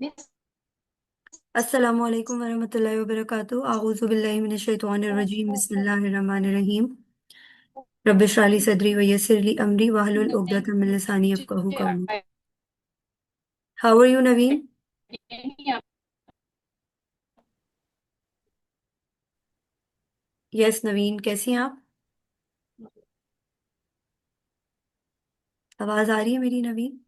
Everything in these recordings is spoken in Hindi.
मिस अस्सलामु अलैकुम वरहमतुल्लाहि वबरकातुहू। आऊज़ु बिल्लाहि मिनश शैतानिर रजीम। बिस्मिल्लाहिर रहमानिर रहीम। रब्बिश इश्रह ली सदरी व यस्सिर ली अमरी वहलुल उक़दतम मिन लिसानी यफ़क़हू क़ौली। How are you Naveen? Yes Naveen, कैसी हैं आप? आवाज आ रही है मेरी Naveen?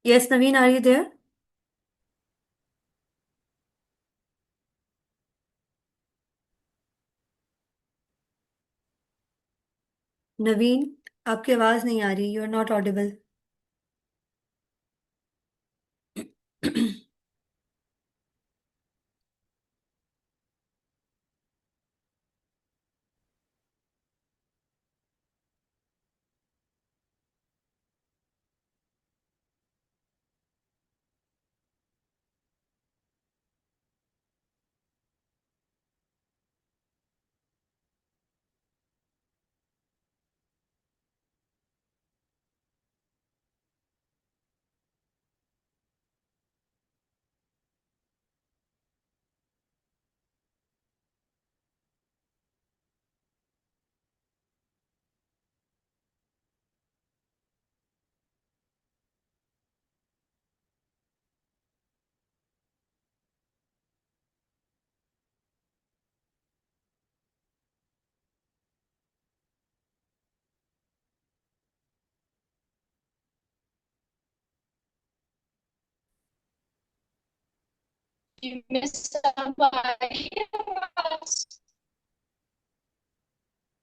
Yes Naveen, are you there? Naveen, आपकी आवाज नहीं आ रही। You are not audible.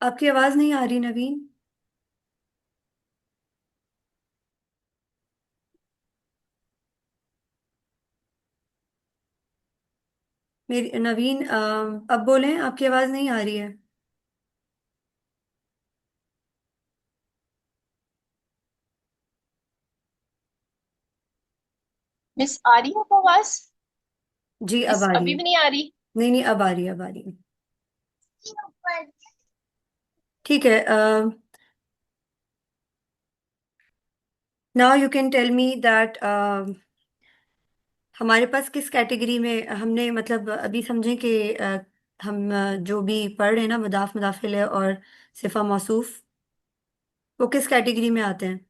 आपकी आवाज नहीं आ रही नवीन। मेरी नवीन, अब बोलें, आपकी आवाज नहीं आ रही है। आ रही है आपको आवाज? जी अब मिस आ रही अभी है। भी नहीं आ रही? नहीं नहीं, अब आ रही है, अब आ रही है। ठीक है। Now you can tell me that हमारे पास किस कैटेगरी में हमने, मतलब अभी समझें कि हम जो भी पढ़ रहे हैं ना, मुदाफ मुदाफिल है और सिफा मौसूफ, वो किस कैटेगरी में आते हैं?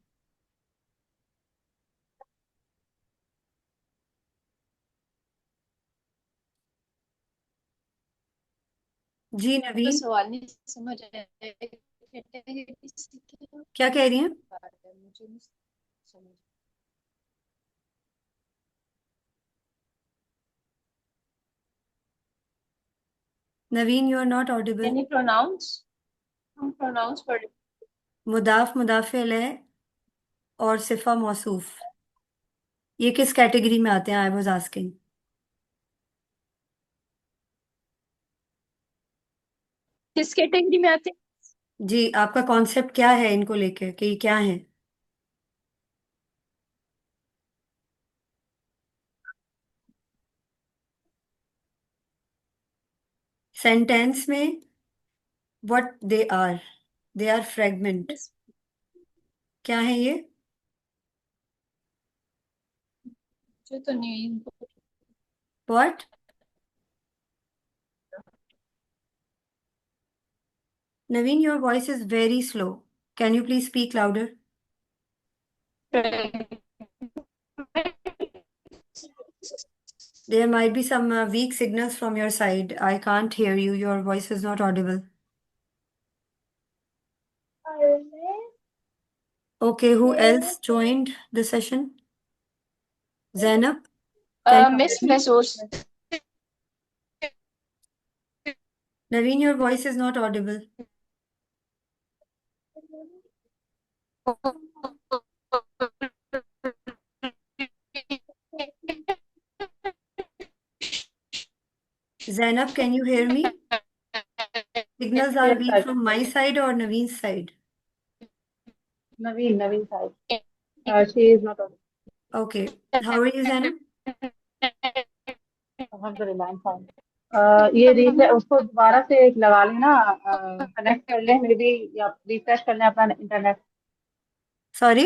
जी तो नवीन, सवाल नहीं समझ आया किसी के क्या कह रही हैं? बारे में, मुझे नहीं समझ। Naveen, you are not audible. Can you pronounce? हम प्रोनाउंस पढ़। मुदाफ मुदाफिल है और सिफा मौसूफ, ये किस कैटेगरी में आते हैं? I was asking. किस कैटेगरी में आते हैं? जी, आपका कॉन्सेप्ट क्या है इनको लेकर, कि ये क्या है? सेंटेंस में व्हाट दे आर फ्रेगमेंट। मिस क्या है ये? मुझे तो नहीं इनको। What? Naveen, your voice is very slow. Can you please speak louder? There might be some weak signals from your side. I can't hear you. Your voice is not audible. Okay, who else joined the session? Zainab, can you miss hear मैं me? सोच Naveen, your voice is not audible. Zainab, can you hear me? Signals are Yes, weak sir. from my side or Naveen's side? Naveen side. She is not on. Okay. How are you, Zainab? अल्हम्दुलिल्लाह, I'm fine. ये रीफ्रेश उसको दोबारा से एक लगा लेना, कनेक्ट कर ले मे बी, या रिफ्रेश कर ले अपना इंटरनेट। सॉरी?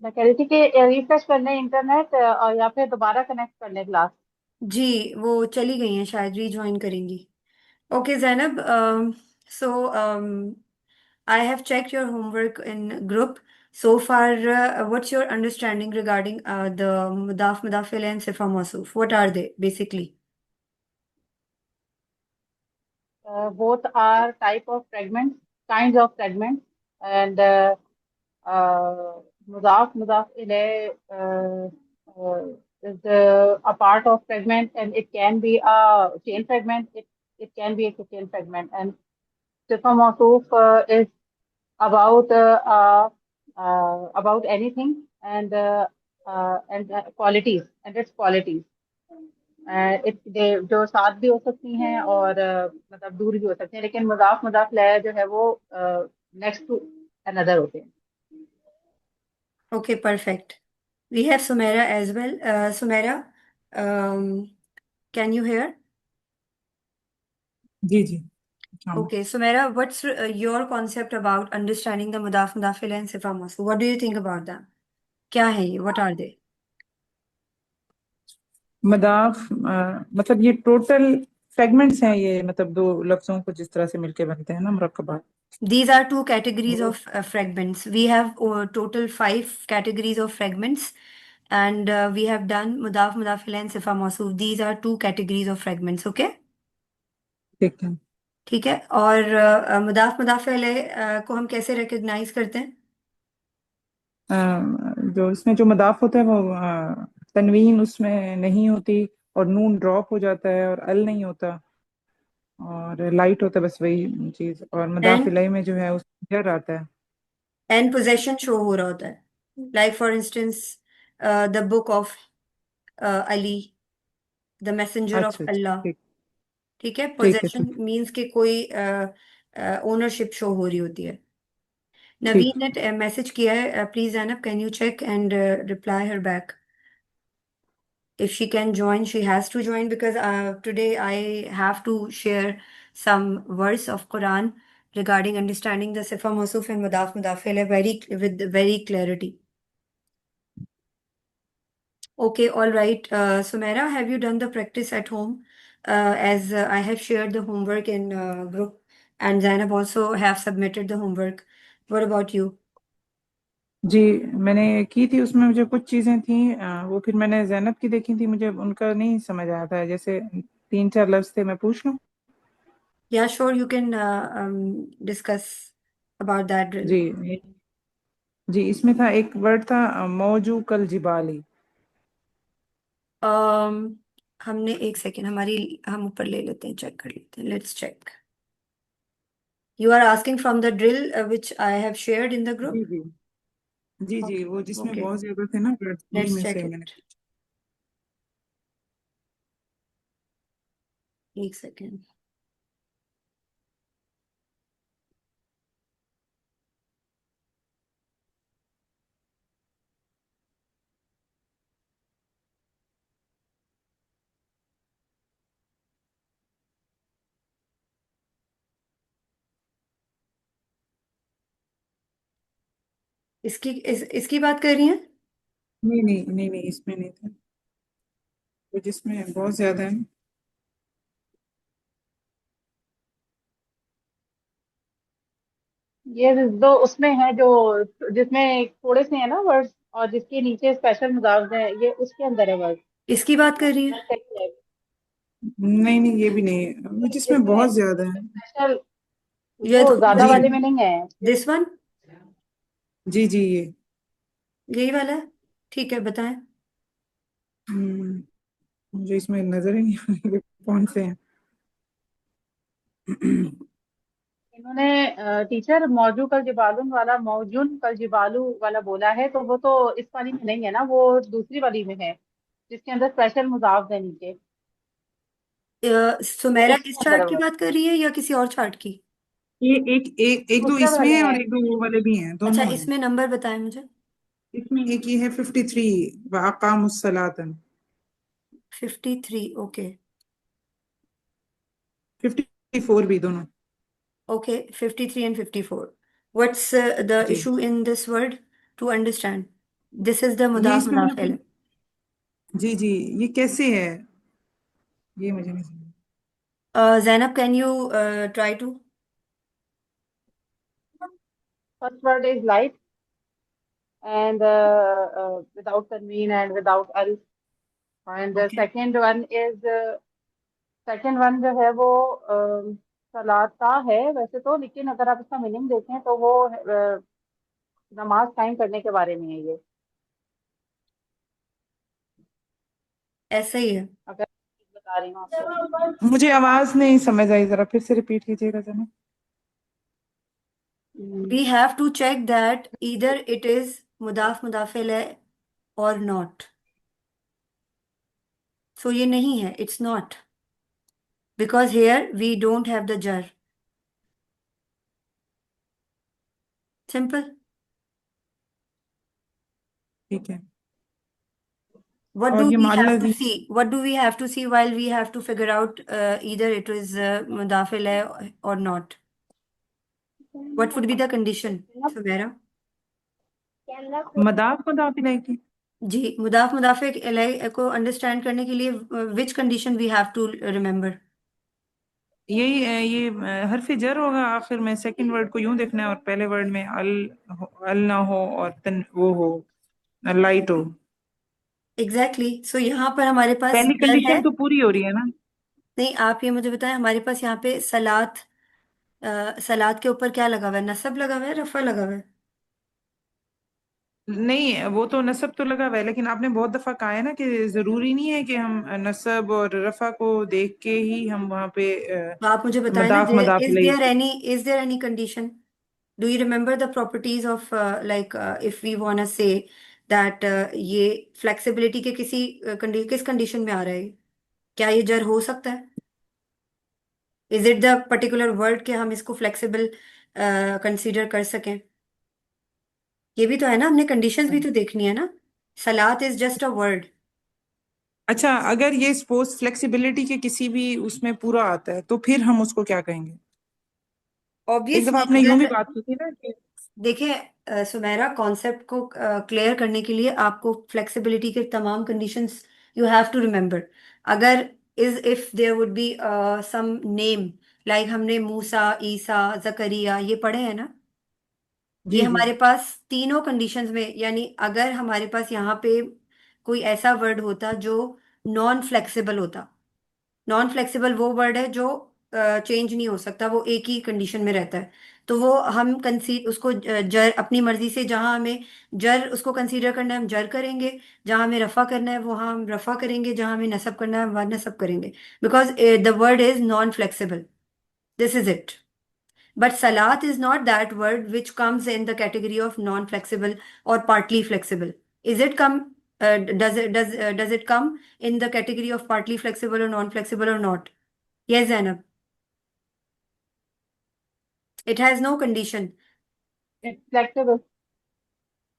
मैं कह रही थी कि रिफ्रेश कर ले इंटरनेट, और या फिर दोबारा कनेक्ट कर ले क्लास। जी, वो चली गई हैं, शायद रीजॉइन करेंगी। Okay Zainab, so I have checked your homework in group. So far, what's your understanding regarding the mudaf, mudafil, and sifa mausuf? What are they basically? Both are type of fragments, kinds of fragments, and mudaf ilayh is a part of fragment, and it can be a chain fragment. It can be a chain fragment, and sifa mawsuf is about about anything, and qualities, and its qualities. जो साथ भी हो सकती हैं और मतलब दूर भी हो सकती हैं, लेकिन मुदाफ लय जो है वो नेक्स्ट टू अनदर होते हैं। Okay, perfect. We have Sumaira as well. Sumaira, um, can you hear? जी जी। हाँ। Okay, Sumaira, what's your concept about understanding the mudaf, mudafil, and sifa mausuf? What do you think about them? क्या है ये? What are they? मदाफ मतलब ये टोटल फ्रेगमेंट्स हैं, ये मतलब दो लफ्जों को जिस तरह से मिलके बनते हैं ना, मुरक्कबात। These are two categories वो- of fragments. We have total five categories of fragments, and we have done mudaf, mudafil, and sifa mausuf. These are two categories of fragments. Okay? ठीक है। ठीक है। और मुदाफ मुदाफिल को हम कैसे रिकग्नाइज करते हैं? अ, जो इसमें जो मदाफ होता है वो तनवीन उसमें नहीं होती, और नून ड्रॉप हो जाता है, और अल नहीं होता, और लाइट होता है, बस वही चीज। और मदाफ एंड इलैह में जो है उसमें जर आता है। एंड पोजेशन शो हो रहा होता है, like for instance the book of Ali, the messenger of अच्छा अच्छा, अल्लाह। ठीक। ठीक है, ठीक है पोजेशन ठीक। मीन्स के कोई ओनरशिप शो हो रही होती है। ठीक। नवीन ने मैसेज किया है, please Zainab can you check and reply her back. If she can join, she has to join because today I have to share some verse of Quran regarding understanding the Sifa Mawsuf and Mudaf Mudafil very with very clarity. Okay, all right. Sumaira, have you done the practice at home? As I have shared the homework in group, and Zainab also have submitted the homework. What about you? जी, मैंने की थी, उसमें मुझे कुछ चीजें थी, वो फिर मैंने जैनब की देखी थी, मुझे उनका नहीं समझ आया था। जैसे तीन चार लफ्ज थे, मैं पूछ लूं? Yeah, sure. You can discuss about that drill. जी जी, इसमें था एक वर्ड था मौजू कल जिबाली। um, हमने एक सेकेंड हमारी हम ऊपर ले लेते हैं, चेक कर लेते हैं, let's check. You are asking from the drill which I have shared in the जी ग्रुप। जी। जी जी, वो जिसमें ओके, बहुत ज्यादा थे ना वर्ड, उन्हीं लेट्स में चेक से मैंने। इट। एक सेकेंड। इसकी बात कर रही हैं? नहीं नहीं नहीं नहीं, इसमें नहीं था, वो जिसमें बहुत ज्यादा है। ये दो उसमें है जो जिसमें थोड़े से है ना वर्ड्स, और जिसके नीचे स्पेशल मुदाफ है, ये उसके अंदर है वर्ड। इसकी बात कर रही है? नहीं नहीं, ये भी नहीं है, वो जिसमें जिसमें बहुत ज्यादा है। स्पेशल, ये वो ज्यादा जी वाले में नहीं है। दिस वन, जी जी, ये यही वाला है? ठीक है, बताएं। मुझे इसमें नजर ही नहीं आ रहा कौन से हैं। इन्होंने टीचर मौजू कल जिबालुन वाला, मौजून कल जिबालू वाला बोला है, तो वो तो इस वाली में नहीं है ना, वो दूसरी वाली में है जिसके अंदर स्पेशल मुजाफ है नीचे। वो सुमेरा उसके इस अंदर चार्ट है की वो। बात कर रही है या किसी और चार्ट की? ये एक एक एक दो दूसरे इसमें वाले है और हैं। एक दो वो वाले भी हैं, अच्छा, दोनों हैं। इसमें नंबर बताएं मुझे। इसमें एक ये है 53, वाकामुस्सलातन। 53, ओके। 54 भी दोनों। Okay, 53 and 54. What's the जी, issue in this word to understand? This is the ये मुदाफ इसमें मुदाफ मतलब, इलैह। जी जी, ये कैसे है, ये मुझे नहीं समझ। Zainab, can you try to? First word is light and without तनवीन एंड विदाउट अल, एंड Okay. सेकंड वन जो है वो सलाता है वैसे तो, लेकिन अगर आप इसका मीनिंग देखें तो वो नमाज कायम करने के बारे में है ये। ऐसा ही है। अगर बता रही हूँ आपको। मुझे आवाज नहीं समझ आई, जरा फिर से रिपीट कीजिएगा जरा। हम्म, We have to check that either it is मुदाफ मुदाफ इलैह or not. So ये नहीं है, it's not. Because here we don't have the jar. Simple. ठीक है। What और do ये we have to Malvi. see? What do we have to see while we have to figure out either it is मुदाफ इलैह or not? What would be the condition, Sumaira? मदाफ मदाफ इलाही की। जी, मुदाफ मुदाफ इलैह को अंडरस्टैंड करने के लिए which condition we have to remember? यही ये हर्फ जर होगा आखिर में, सेकंड वर्ड को यूं देखना है, और पहले वर्ड में अल ना हो और तन वो हो, लाइट हो। एग्जैक्टली। सो यहाँ पर हमारे पास पहली जर है। कंडीशन तो पूरी हो रही है ना। नहीं, आप ये मुझे बताएं, हमारे पास यहाँ पे सलात, सलात के ऊपर क्या लगा हुआ है? नसब लगा हुआ है, रफा लगा हुआ है? नहीं, वो तो नसब तो लगा हुआ है, लेकिन आपने बहुत दफा कहा है ना कि जरूरी नहीं है कि हम नसब और रफा को देख के ही हम वहां पे तो आप मुझे बताएं ना, मदाफ मदाफ इज इलाही। There any, is there any condition? Do you remember the properties of, like if we want say that ये फ्लेक्सिबिलिटी के किस कंडीशन में आ रहा है? क्या ये जर हो सकता है? Is it the particular word कि हम इसको फ्लेक्सिबल कंसीडर कर सकें? ये भी तो है ना, हमने कंडीशंस भी तो देखनी है ना। सलात इज जस्ट अ वर्ड। अच्छा, अगर ये सपोज फ्लेक्सिबिलिटी के किसी भी उसमें पूरा आता है तो फिर हम उसको क्या कहेंगे? एक दफा ऑब्वियसली आपने यूं भी अगर बात की थी ना कि, देखिए, सुमेरा, कॉन्सेप्ट को क्लियर करने के लिए आपको फ्लेक्सिबिलिटी के तमाम conditions you have to remember. अगर is if there would be some name, like हमने मूसा, ईसा, जकरिया ये पढ़े हैं ना। ये जी जी हमारे पास तीनों कंडीशंस में, यानी अगर हमारे पास यहाँ पे कोई ऐसा वर्ड होता जो नॉन फ्लेक्सिबल होता। नॉन फ्लेक्सिबल वो वर्ड है जो चेंज नहीं हो सकता, वो एक ही कंडीशन में रहता है। तो वो हम कंसीड उसको जर अपनी मर्जी से, जहां हमें जर उसको कंसीडर करना है हम जर करेंगे, जहां हमें रफा करना है वहां हम रफा करेंगे, जहां हमें नसब करना है वहां नसब करेंगे। Because the word is non flexible. This is it. But salat is not that word which comes in the category of non-flexible or partly flexible. Is it come? Does it come in the category of partly flexible or non-flexible or not? Yes, Zainab. It has no condition. It's flexible.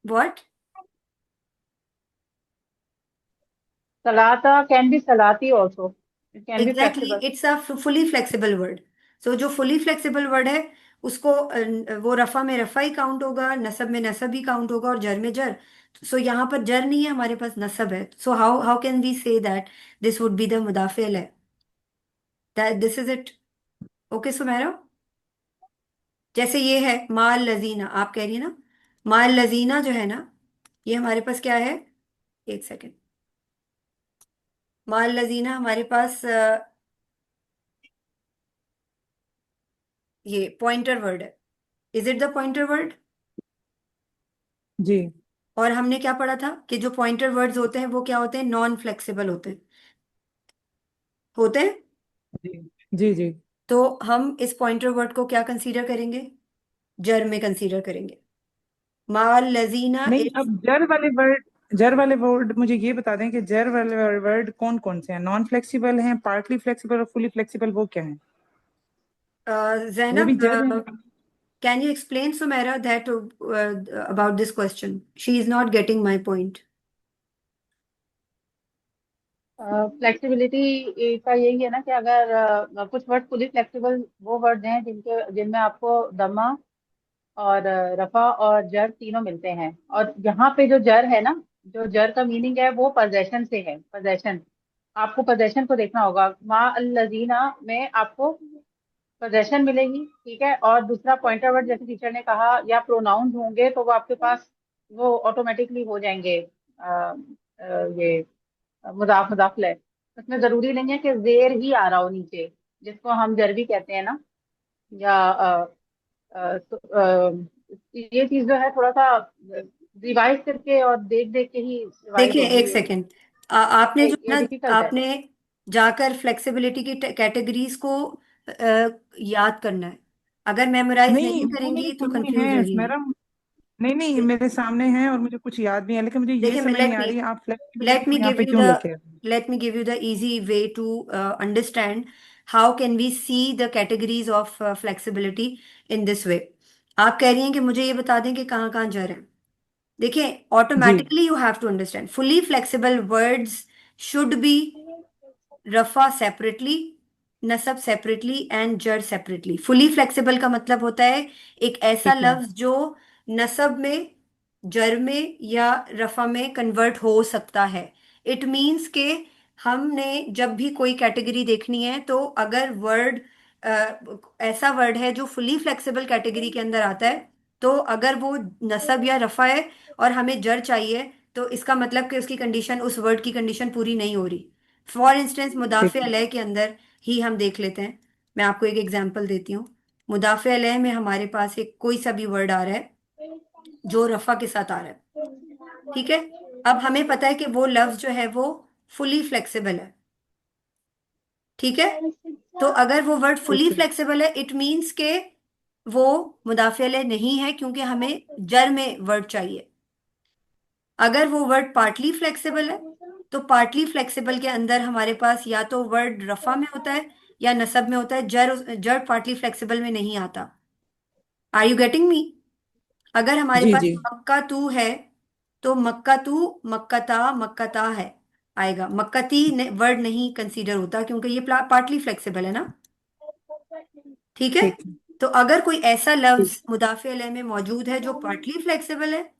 What? सलाता कैन बी सलाती also, it can be Exactly. Flexible. It's a fully flexible word. So जो fully flexible word है उसको वो रफा में रफा ही काउंट होगा, नसब में नसब ही काउंट होगा और जर में जर। सो यहाँ पर जर नहीं है, हमारे पास नसब है। So how how can we say that this would be the मुदाफिल है? That this is it. Okay Sumera. जैसे ये है माल लजीना, आप कह रही है ना, माल लजीना जो है ना, ये हमारे पास क्या है? एक सेकेंड। माल लजीना हमारे पास ये पॉइंटर वर्ड है। Is it the pointer word? जी और हमने क्या पढ़ा था कि जो पॉइंटर वर्ड्स होते हैं वो क्या होते हैं? नॉन फ्लेक्सिबल होते हैं। होते हैं। जी जी जी। तो हम इस पॉइंटर वर्ड को क्या कंसीडर करेंगे? जर में कंसीडर करेंगे। माल लजीना नहीं, इज, अब जर वाले वर्ड मुझे ये बता दें कि जर वाले वर्ड कौन कौन से हैं, नॉन फ्लेक्सिबल हैं, पार्टली फ्लेक्सिबल और फुली फ्लेक्सिबल, वो क्या है? वो भी जैनब, जर है ना? can you explain Sumaira that about this question? She is not getting my point. Flexibility का यही है ना कि अगर कुछ वर्ड फुली फ्लेक्सिबल वो वर्ड हैं जिनमें आपको दमा और रफा और जर तीनों मिलते हैं। और यहाँ पे जो जर है ना, जो जर का मीनिंग है वो पोजेशन से है, पोजेशन। आपको पोजेशन को देखना होगा। मा अल लजीना में आपको पोजेशन मिलेगी, ठीक है। और दूसरा पॉइंटर वर्ड जैसे टीचर ने कहा, या प्रोनाउंस होंगे तो वो आपके पास वो ऑटोमेटिकली हो जाएंगे। ये मुदाफ मुदाफ ले, उसमें जरूरी नहीं है कि जेर ही आ रहा हो नीचे, जिसको हम जर भी कहते हैं ना। या तो, ये चीज जो है थोड़ा सा रिवाइज करके और देख देख के ही रिवाइज देखिए होगी एक ये। सेकेंड, आपने जो ये ना, डिफिकल्ट है। आपने जाकर फ्लेक्सिबिलिटी की कैटेगरीज को याद करना है। अगर मेमोराइज नहीं, नहीं वो मेरे करेंगी तो सामने कंफ्यूज है होगी। मैडम। नहीं नहीं, मेरे सामने है और मुझे कुछ याद नहीं है, लेकिन मुझे ये देखिए, समझ नहीं लेट आ मी रही है आप let फ्लेक्सिबिलिटी me को यहाँ give पे you क्यों the लेके आ रहे हैं? let me give you the easy way to understand how can we see the categories of flexibility in this way. आप कह रही हैं कि मुझे ये बता दें कि कहाँ कहाँ जर है। देखिए, जी। automatically you have to understand fully flexible words should be रफा सेपरेटली, नसब सेपरेटली एंड जर सेपरेटली। फुली फ्लेक्सिबल का मतलब होता है एक ऐसा ठीक है। लफ्ज जो नसब में, जर में या रफा में कन्वर्ट हो सकता है। इट मीन्स के हमने जब भी कोई कैटेगरी देखनी है तो अगर वर्ड ऐसा वर्ड है जो फुली फ्लेक्सिबल कैटेगरी के अंदर आता है, तो अगर वो नसब या रफा है और हमें जर चाहिए, तो इसका मतलब कि उसकी कंडीशन, उस वर्ड की कंडीशन पूरी नहीं हो रही। फॉर इंस्टेंस ठीक मुदाफ़े है। अलैह के अंदर ही हम देख लेते हैं। मैं आपको एक एग्जांपल देती हूँ। मुदाफ़े अलैह में हमारे पास एक कोई सा भी वर्ड आ रहा है जो रफ़ा के साथ आ रहा है, ठीक है। अब हमें पता है कि वो लफ्ज जो है वो फुली फ्लेक्सिबल है, ठीक है। तो अगर वो वर्ड फुली ठीक है। फ्लेक्सिबल है, इट मीन्स के वो मुदाफ़े अलैह नहीं है, क्योंकि हमें जर में वर्ड चाहिए। अगर वो वर्ड पार्टली फ्लेक्सिबल है, तो पार्टली फ्लेक्सिबल के अंदर हमारे पास या तो वर्ड रफा में होता है या नसब में होता है। जर जर पार्टली फ्लेक्सिबल में नहीं आता। Are you getting me? अगर हमारे जी पास जी। मक्का तू है, तो मक्का तू, मक्का ता है आएगा। मक्कती वर्ड नहीं कंसीडर होता, क्योंकि ये पार्टली फ्लेक्सिबल है ना, ठीक है। ठीक है। तो अगर कोई ऐसा ठीक। लफ्ज मुदाफ़े अलैह में मौजूद है जो पार्टली फ्लेक्सिबल है,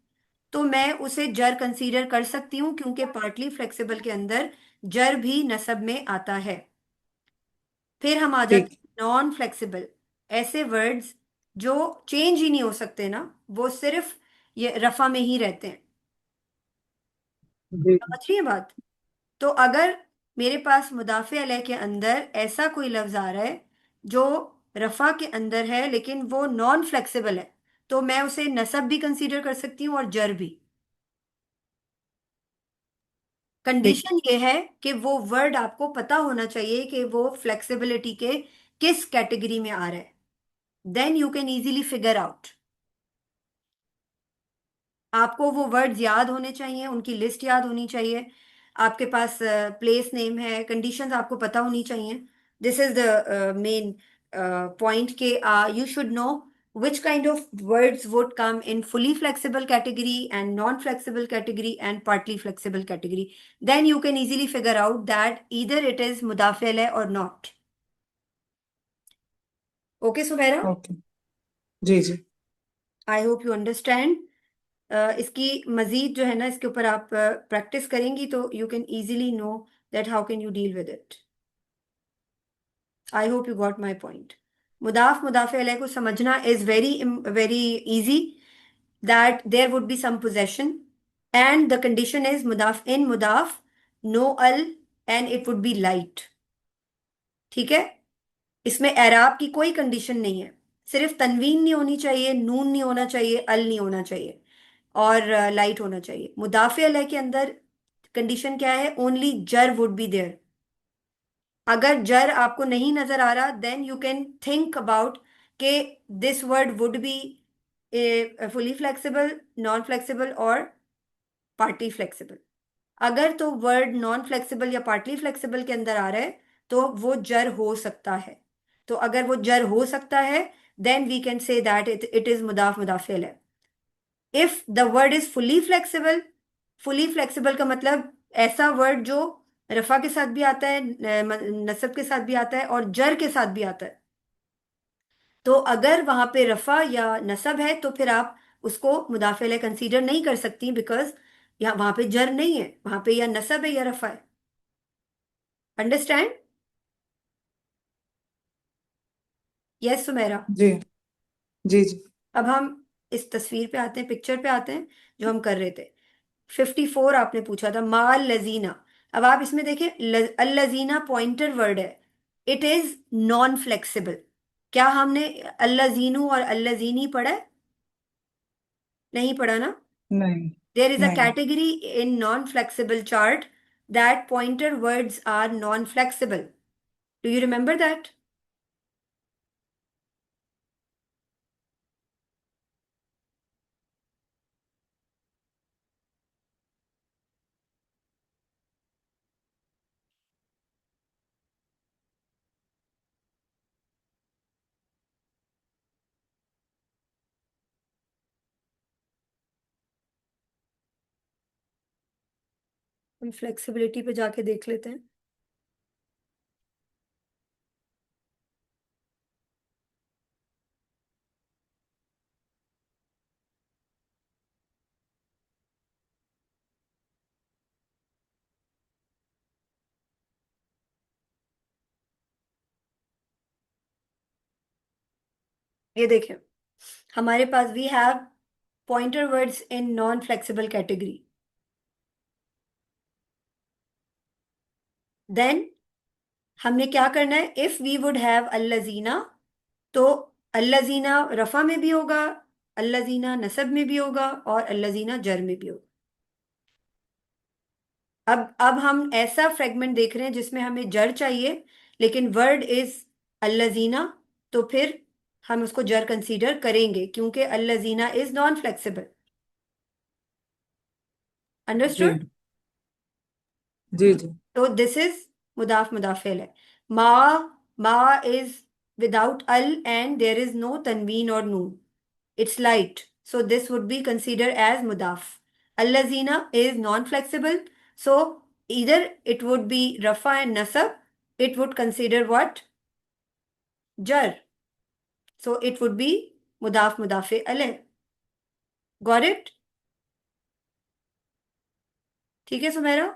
तो मैं उसे जर कंसीडर कर सकती हूँ, क्योंकि पार्टली फ्लेक्सिबल के अंदर जर भी नसब में आता है। फिर हम आ जाते ठीक। हैं नॉन फ्लेक्सिबल, ऐसे वर्ड्स जो चेंज ही नहीं हो सकते ना, वो सिर्फ ये रफा में ही रहते हैं। जी। समझ रही है बात? तो अगर मेरे पास मुदाफ़े अलैह के अंदर ऐसा कोई लफ्ज आ रहा है जो रफा के अंदर है लेकिन वो नॉन फ्लेक्सिबल है, तो मैं उसे नसब भी कंसीडर कर सकती हूँ और जर भी। ठीक। कंडीशन ये है कि वो वर्ड आपको पता होना चाहिए कि वो फ्लेक्सिबिलिटी के किस कैटेगरी में आ रहा है। Then you can easily figure out. आपको वो वर्ड्स याद होने चाहिए, उनकी लिस्ट याद होनी चाहिए। आपके पास प्लेस नेम है, कंडीशंस आपको पता होनी चाहिए। This is the main point के you should know which kind of words would come in fully flexible category and non-flexible category and partly flexible category. Then you can easily figure out that either it is mudafi alayh or not. Okay, Sumaira? Okay. जी जी। I hope you understand. इसकी मजीद जो है ना, इसके ऊपर आप प्रैक्टिस करेंगी तो you can easily know that how can you deal with it. I hope you got my point. मुदाफ़े अलैह को समझना is very very easy, that there would be some possession and the condition is मुदाफ इन मुदाफ, नो अल, and it would be light, ठीक है। इसमें एराब की कोई कंडीशन नहीं है। सिर्फ तनवीन नहीं होनी चाहिए, नून नहीं होना चाहिए, अल नहीं होना चाहिए, और लाइट होना चाहिए। मुदाफ़े अलैह के अंदर कंडीशन क्या है? ओनली जर वुड बी देयर। अगर जर आपको नहीं नजर आ रहा, then you can think about के this word would be fully flexible, non flexible और पार्टली फ्लेक्सिबल। अगर तो वर्ड नॉन फ्लेक्सिबल या पार्टली फ्लेक्सिबल के अंदर आ रहा है तो वो जर हो सकता है। तो अगर वो जर हो सकता है, then we can say that it is मुदाफ मुदाफिल है। If the word is fully flexible, fully flexible का मतलब ऐसा वर्ड जो रफा के साथ भी आता है, नसब के साथ भी आता है और जर के साथ भी आता है। तो अगर वहां पे रफा या नसब है तो फिर आप उसको मुदाफिल कंसीडर नहीं कर सकती, बिकॉज यहाँ वहां पे जर नहीं है, वहां पे या नसब है या रफा है। अंडरस्टैंड? यस सुमेरा। जी जी जी। अब हम इस तस्वीर पे आते हैं, पिक्चर पे आते हैं जो हम कर रहे थे। 54 आपने पूछा था माल लजीना। अब आप इसमें देखें, अल्लजीना पॉइंटर वर्ड है, इट इज नॉन फ्लेक्सिबल। क्या हमने अल्लजीनू और अल्लजीनी पढ़ा है? नहीं पढ़ा ना। नहीं देयर इज अ नहीं। Category in non flexible chart that pointer words are non flexible. Do you remember that? हम फ्लेक्सिबिलिटी पे जाके देख लेते हैं। ये देखें, हमारे पास we have pointer words in non flexible category. Then हमने क्या करना है, इफ वी वुड हैव अल्लजीना, तो अल्लजीना रफा में भी होगा, अल्लजीना नसब में भी होगा और अल्लजीना जर में भी होगा। अब हम ऐसा फ्रेगमेंट देख रहे हैं जिसमें हमें जर चाहिए लेकिन वर्ड इज अल्लजीना, तो फिर हम उसको जर कंसीडर करेंगे क्योंकि अल्लजीना इज नॉन फ्लेक्सिबल। अंडरस्टूड? जी जी जी। तो दिस इज मुदाफ मुदाफिल है। मा, मा इज विदाउट अल एंड देयर इज नो तनवीन और नून, it's light, so this would be considered as mudaf. Allazina is non-flexible, so either it would be rafa and nasab, it would consider what? Jar, so it would be mudaf mudafe alayh. Got it? ठीक है सुमेरा।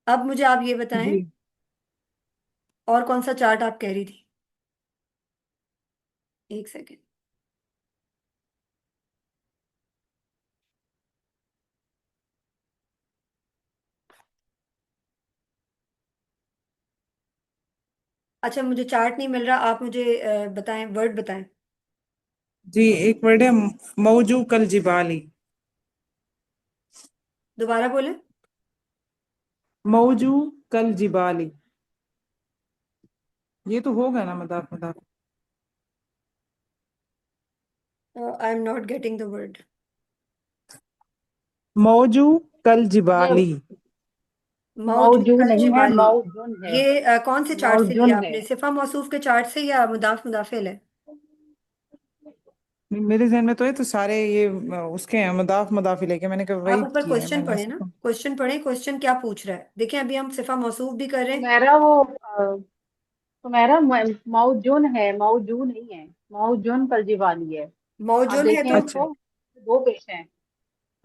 अब मुझे आप ये बताएं, जी और कौन सा चार्ट आप कह रही थी? एक सेकेंड। अच्छा, मुझे चार्ट नहीं मिल रहा, आप मुझे बताएं, वर्ड बताएं। जी। एक वर्ड है मौजू कल जिबाली। दोबारा बोले। मौजू कल जिबाली, ये तो होगा ना मदाफ मदाफ। I am not getting the word. मौजू कल ये जिबाली। मौजू मौजू कल नहीं है, जिबाली। मौजून है। ये कौन से चार्ट से मौजून लिया है। आपने, सिफा मौसूफ के चार्ट से या मुदाफ मुदाफिल है? मेरे जहन में तो है तो सारे ये उसके हैं, मदाफ मदाफी लेके मैंने कहा आप वही ऊपर किए हैं क्वेश्चन मैंने पढ़े ना, इसको। क्वेश्चन पढ़े, क्वेश्चन क्या पूछ रहा है देखें। अभी हम सिफा मौसूफ भी कर रहे तो हैं। मेरा वो तुम्हारा मौजून है, मौजू नहीं है। मौजून कलजी वाली है। आप मौजून है देखें तो, अच्छा इसको, दो पेश हैं।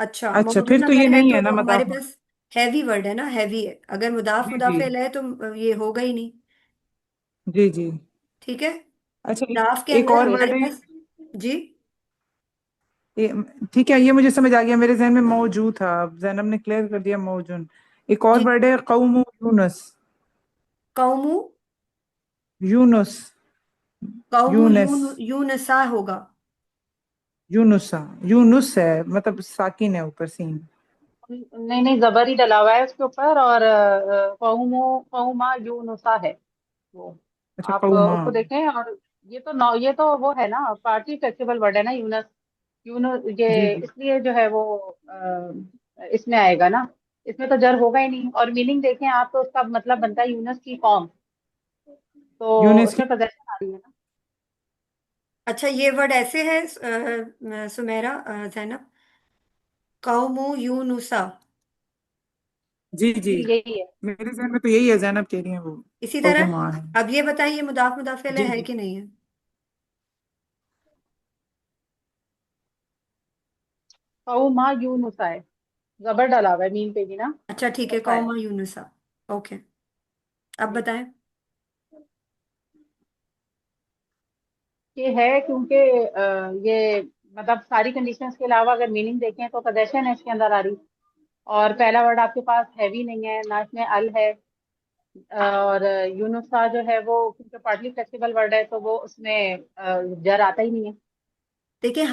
अच्छा अच्छा, फिर मौजून तो ये अगर है नहीं तो है ना हमारे मदाफ। पास हैवी वर्ड है ना, हैवी है। अगर मुदाफ जी जी मुदाफिल है तो ये होगा ही नहीं। जी जी। ठीक है। अच्छा मुदाफ के एक अंदर और हमारे वर्ड है पास, जी। ये, ठीक है, ये मुझे समझ आ गया, मेरे जहन में मौजूद था, अब जैनब ने क्लियर कर दिया मौजूद। एक और जी, वर्ड है कौम यूनुस। कौमु, यूनुस। कौमु यूनुस। यूनसा होगा। यूनुसा। यूनुस है मतलब साकिन है ऊपर सीन। नहीं नहीं, जबर ही डला हुआ है उसके ऊपर, और कौमो कौमा यूनुसा है वो। अच्छा, आप कौमा। उसको देखें। और ये तो नौ, ये तो वो है ना, पार्टी फ्लेक्सिबल वर्ड है ना, यूनस। यूनस जी ये जी। इसलिए जो है वो इसमें आएगा ना। इसमें तो जर होगा ही नहीं, और मीनिंग देखें आप तो उसका मतलब बनता है यूनस की कौम। तो यूनिस की। उसमें पोजेशन आ रही है ना। अच्छा, ये वर्ड ऐसे है सुमेरा, जैनब, कौमु यूनुसा, जी जी। जी यही है। मेरे जहन में तो यही है, जैनब कह रही है वो। इसी तरह। कौमा है। अब ये बताइए मुदाफ मुदाफिल जी है जी। कि नहीं है? कौमा यूनुसा है, जबर डाला हुआ है मीन पे भी ना। अच्छा ठीक है, रफा है। कौमा यूनुसा। ओके, अब जी। बताएं। ये है क्योंकि ये मतलब सारी कंडीशंस के अलावा अगर मीनिंग देखें तो पोजेशन है इसके अंदर आ रही। और पहला वर्ड आपके पास हैवी नहीं है ना, इसमें अल है। और यूनुसा जो है वो क्योंकि पार्टली फ्लेक्सिबल वर्ड है तो वो उसमें जर आता ही नहीं है। देखिए,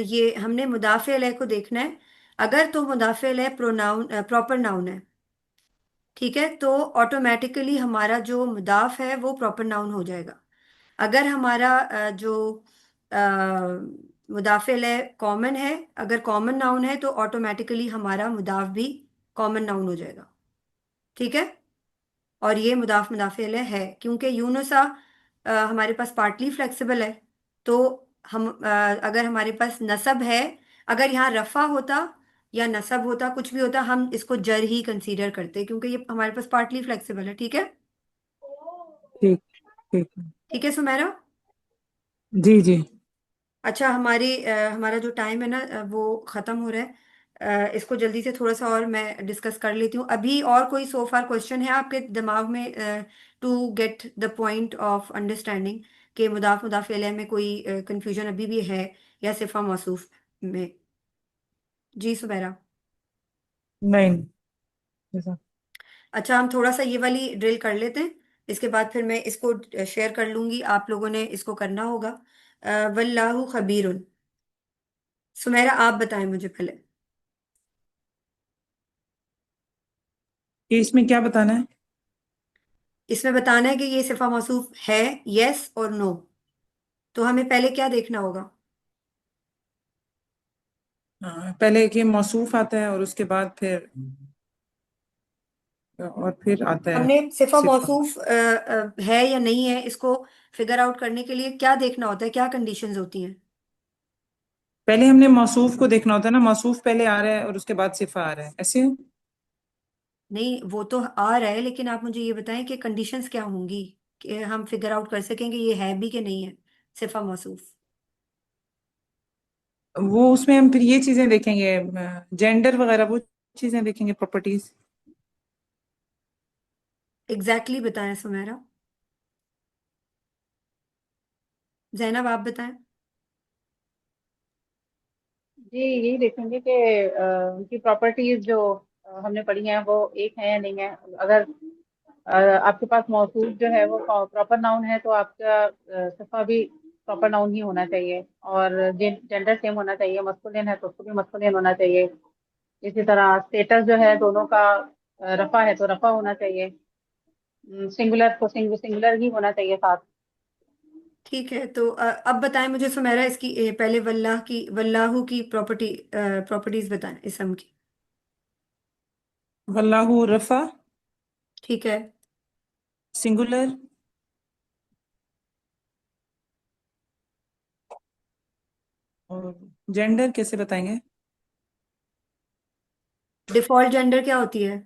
ये हमने मुदाफिल है को देखना है। अगर तो मुदाफिल है प्रोनाउन, प्रॉपर नाउन है, ठीक है, तो ऑटोमेटिकली हमारा जो मुदाफ है वो प्रॉपर नाउन हो जाएगा। अगर हमारा जो मुदाफिल है कॉमन है, अगर कॉमन नाउन है तो ऑटोमेटिकली हमारा मुदाफ भी कॉमन नाउन हो जाएगा। ठीक है। और ये मुदाफ मुदाफिल है क्योंकि यूनुसा हमारे पास पार्टली फ्लेक्सिबल है। तो हम अगर हमारे पास नसब है, अगर यहाँ रफा होता या नसब होता, कुछ भी होता, हम इसको जर ही कंसीडर करते क्योंकि ये हमारे पास पार्टली फ्लेक्सिबल है। ठीक है। ठीक। ठीक है। ठीक है सुमेरा। जी जी। अच्छा, हमारा जो टाइम है ना, वो ख़त्म हो रहा है। इसको जल्दी से थोड़ा सा और मैं डिस्कस कर लेती हूँ। अभी और कोई सो फार क्वेश्चन है आपके दिमाग में, to get the point of understanding कि मुदाफ मुदाफ इलैह में कोई कंफ्यूजन अभी भी है या सिफा मौसूफ में? जी सुबैरा। नहीं। जैसा। अच्छा, हम थोड़ा सा ये वाली ड्रिल कर लेते हैं, इसके बाद फिर मैं इसको शेयर कर लूंगी, आप लोगों ने इसको करना होगा। वल्लाहु खबीरुन। सुमेरा आप बताएं मुझे पहले। कि इसमें क्या बताना है? इसमें बताना है कि ये सिफा मौसूफ है, यस और नो। तो हमें पहले क्या देखना होगा? हाँ, पहले एक ये मौसूफ आता है और उसके बाद फिर और फिर आता है हमने सिफा सिफा। मौसूफ है या नहीं है, इसको फिगर आउट करने के लिए क्या देखना होता है, क्या कंडीशंस होती हैं? पहले हमने मौसूफ को देखना होता है ना, मौसूफ पहले आ रहा है और उसके बाद सिफा आ रहा है, ऐसे। नहीं, वो तो आ रहा है, लेकिन आप मुझे ये बताएं कि कंडीशंस क्या होंगी कि हम फिगर आउट कर सकेंगे ये है भी कि नहीं है सिफा मौसूफ। वो उसमें हम फिर ये चीजें देखेंगे, जेंडर वगैरह वो चीजें देखेंगे, प्रॉपर्टीज। एग्जैक्टली बताएं सुमेरा। जैनब आप बताएं। जी यही देखेंगे कि उनकी प्रॉपर्टीज जो हमने पढ़ी हैं वो एक है या नहीं है। अगर आपके पास मौसूफ जो है वो प्रॉपर नाउन है तो आपका सिफा भी प्रॉपर नाउन ही होना चाहिए। और जेंडर सेम होना चाहिए, मस्कुलिन है तो उसको भी मस्कुलिन होना चाहिए। इसी तरह स्टेटस जो है दोनों का, रफा है तो रफा होना चाहिए, सिंगुलर को सिंगुलर ही होना चाहिए साथ। ठीक है, तो अब बताएं मुझे सुमेरा इसकी पहले वल्लाहु की प्रॉपर्टीज बताएं इसम की। वल्लाहु रफा, ठीक है। सिंगुलर। और जेंडर कैसे बताएंगे? डिफॉल्ट जेंडर क्या होती है?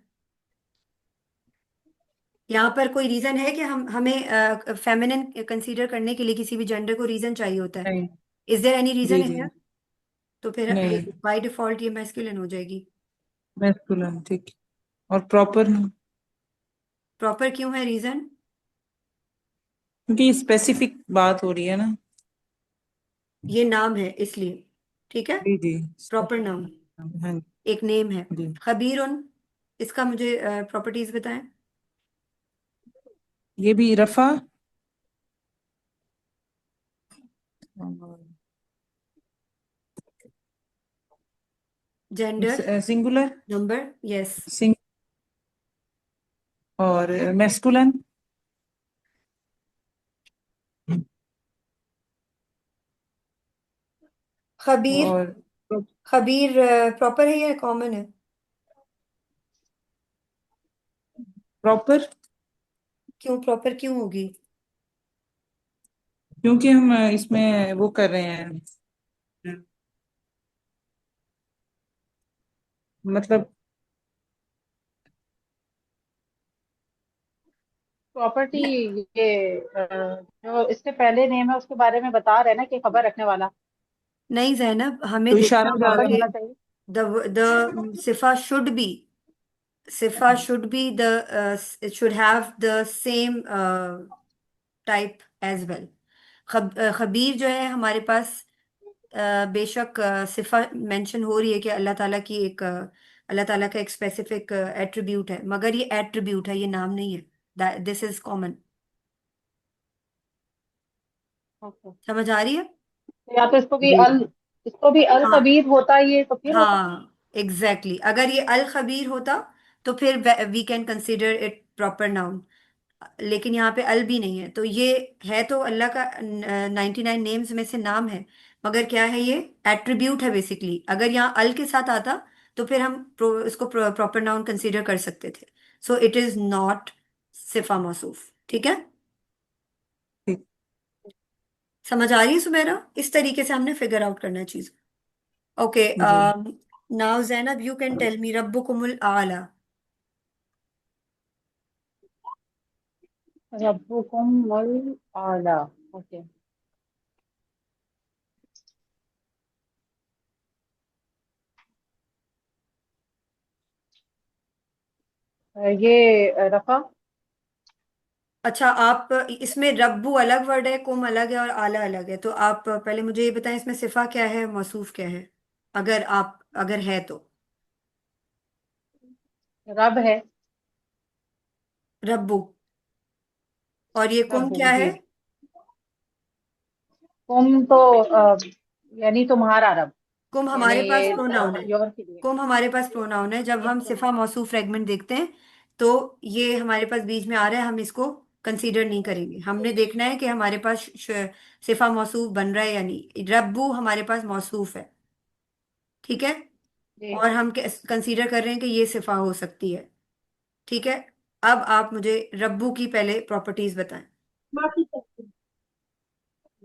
यहाँ पर कोई रीजन है कि हमें फेमिनिन कंसीडर करने के लिए किसी भी जेंडर को रीजन चाहिए होता है? नहीं। इज देयर एनी रीजन जी जी। है? तो फिर नहीं। बाय डिफॉल्ट ये मैस्कुलिन हो जाएगी। मैस्कुलिन, ठीक। और प्रॉपर, प्रॉपर क्यों है रीजन? क्योंकि स्पेसिफिक बात हो रही है ना। ये नाम है इसलिए। ठीक है। जी जी। प्रॉपर नाउन, हाँ एक नेम है। जी। खबीरुन, इसका मुझे प्रॉपर्टीज बताएं। ये भी रफा और जेंडर, सिंगुलर, नंबर, यस। सिंग और मैस्कुलिन, खबीर, और खबीर प्रॉपर है या कॉमन है? प्रॉपर, क्यों प्रॉपर क्यों होगी? क्योंकि हम इसमें वो कर रहे हैं, मतलब प्रॉपर्टी, ये जो इसके पहले नेम है उसके बारे में बता रहे हैं ना कि खबर रखने वाला, नहीं जैनब, हमें तो देखना इशारा जा होगा प्रॉपर रहा है। कि होना चाहिए। द सिफा शुड बी, सिफा should be the, it should have the same type as well. खबीर जो है हमारे पास, बेशक सिफा मेंशन हो रही है कि अल्लाह ताला की एक, अल्लाह ताला का एक स्पेसिफिक एट्रीब्यूट है, मगर ये एट्रीब्यूट है, ये नाम नहीं है। This is common. ओके। समझ आ रही है? तो या तो जी, इसको भी अल हाँ, कबीर होता, ये तो फिर होता। हाँ, एग्जैक्टली exactly. अगर ये अल खबीर होता तो फिर we can consider it proper noun, लेकिन यहाँ पे अल भी नहीं है, तो ये है तो अल्लाह का 99 नेम्स में से नाम है, मगर क्या है, ये एट्रीब्यूट है बेसिकली। अगर यहाँ अल के साथ आता तो फिर हम इसको प्रॉपर नाउन कंसीडर कर सकते थे। सो इट इज नॉट सिफा मौसूफ। ठीक है? ठीक। समझ आ रही है सुमेरा? इस तरीके से हमने फिगर आउट करना है चीज। ओके, जी, now Zainab you can tell me रब्बुकुमुल आला। रब्बुकुम वल आला। ओके। ये रफा। अच्छा, आप इसमें रब्बू अलग वर्ड है, कुम अलग है और आला अलग है, तो आप पहले मुझे ये बताएं इसमें सिफा क्या है, मौसूफ क्या है, अगर आप, अगर है तो। रब है। रब्बू। और ये कुम रब्बू क्या जी। है? तुम तो यानी तुम्हारा रब, कुम यानी हमारे पास ये प्रोनाउन है। योर के लिए। कुम हमारे पास प्रोनाउन है, जब ये हम सिफा मौसूफ फ्रेगमेंट देखते हैं तो ये हमारे पास बीच में आ रहा है, हम इसको कंसीडर नहीं करेंगे। हमने देखना है कि हमारे पास सिफा मौसूफ बन रहा है या नहीं। रब्बू हमारे पास मौसूफ है, ठीक है, जी। और हम कंसीडर कर रहे हैं कि ये सिफा हो सकती है। ठीक है, अब आप मुझे रब्बू की पहले प्रॉपर्टीज बताएं।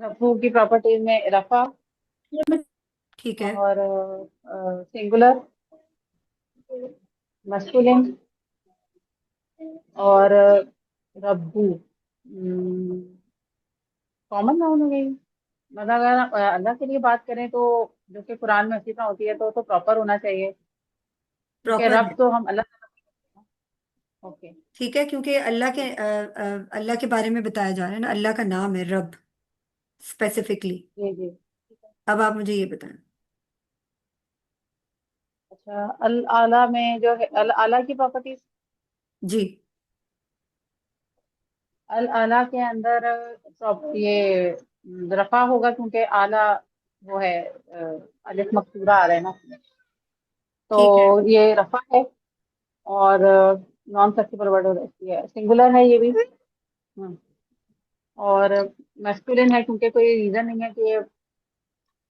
रब्बू की प्रॉपर्टीज में रफा ठीक है। और सिंगुलर, मस्कुलिन और रब्बू कॉमन नाउन हो गई। मतलब अगर अल्लाह के लिए बात करें तो जो कि कुरान में इसी तरह होती है तो प्रॉपर होना चाहिए, क्योंकि प्रॉपर रब है, तो हम अल्लाह। ओके। ठीक है, क्योंकि अल्लाह के अल्लाह के बारे में बताया जा रहा है ना, अल्लाह का नाम है रब स्पेसिफिकली। जी जी। अब आप मुझे ये बताएं। अच्छा, अल आला में जो है अल आला की प्रॉपर्टीज, जी। अल आला के अंदर ये रफा होगा, क्योंकि आला वो है, अलिफ मकसूरा आ रहा है ना, ठीक है। तो ये रफा है। और नॉन फ्लेक्सिबल वर्ड है, सिंगुलर है ये भी। हम्म, और मैस्कुलिन है, क्योंकि कोई रीजन नहीं है कि ये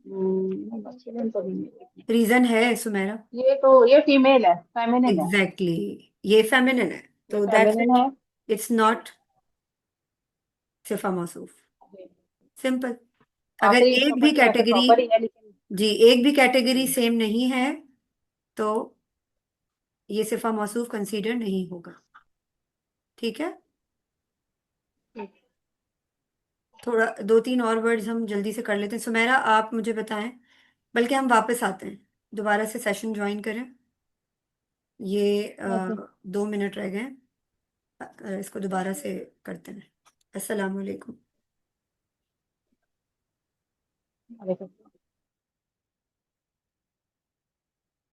मैस्कुलिन तो नहीं है। रीजन है सुमेरा। ये फीमेल है, फेमिनिन है। Exactly exactly. ये फेमिनिन है, ये तो दैट्स फेमिनिन इट। है। इट्स नॉट सिफा मौसूफ। सिंपल। अगर आखिरी एक भी प्रॉपर्टी वैसे कैटेगरी, प्रॉपर ही है, लेकिन जी, एक भी कैटेगरी सेम नहीं है तो ये सिफा मौसूफ कंसीडर नहीं होगा। ठीक है? थोड़ा दो तीन और वर्ड्स हम जल्दी से कर लेते हैं। सुमेरा आप मुझे बताएं, बल्कि हम वापस आते हैं, दोबारा से सेशन ज्वाइन करें। ये ओके। 2 मिनट रह गए हैं। इसको दोबारा से करते हैं। अस्सलाम वालेकुम।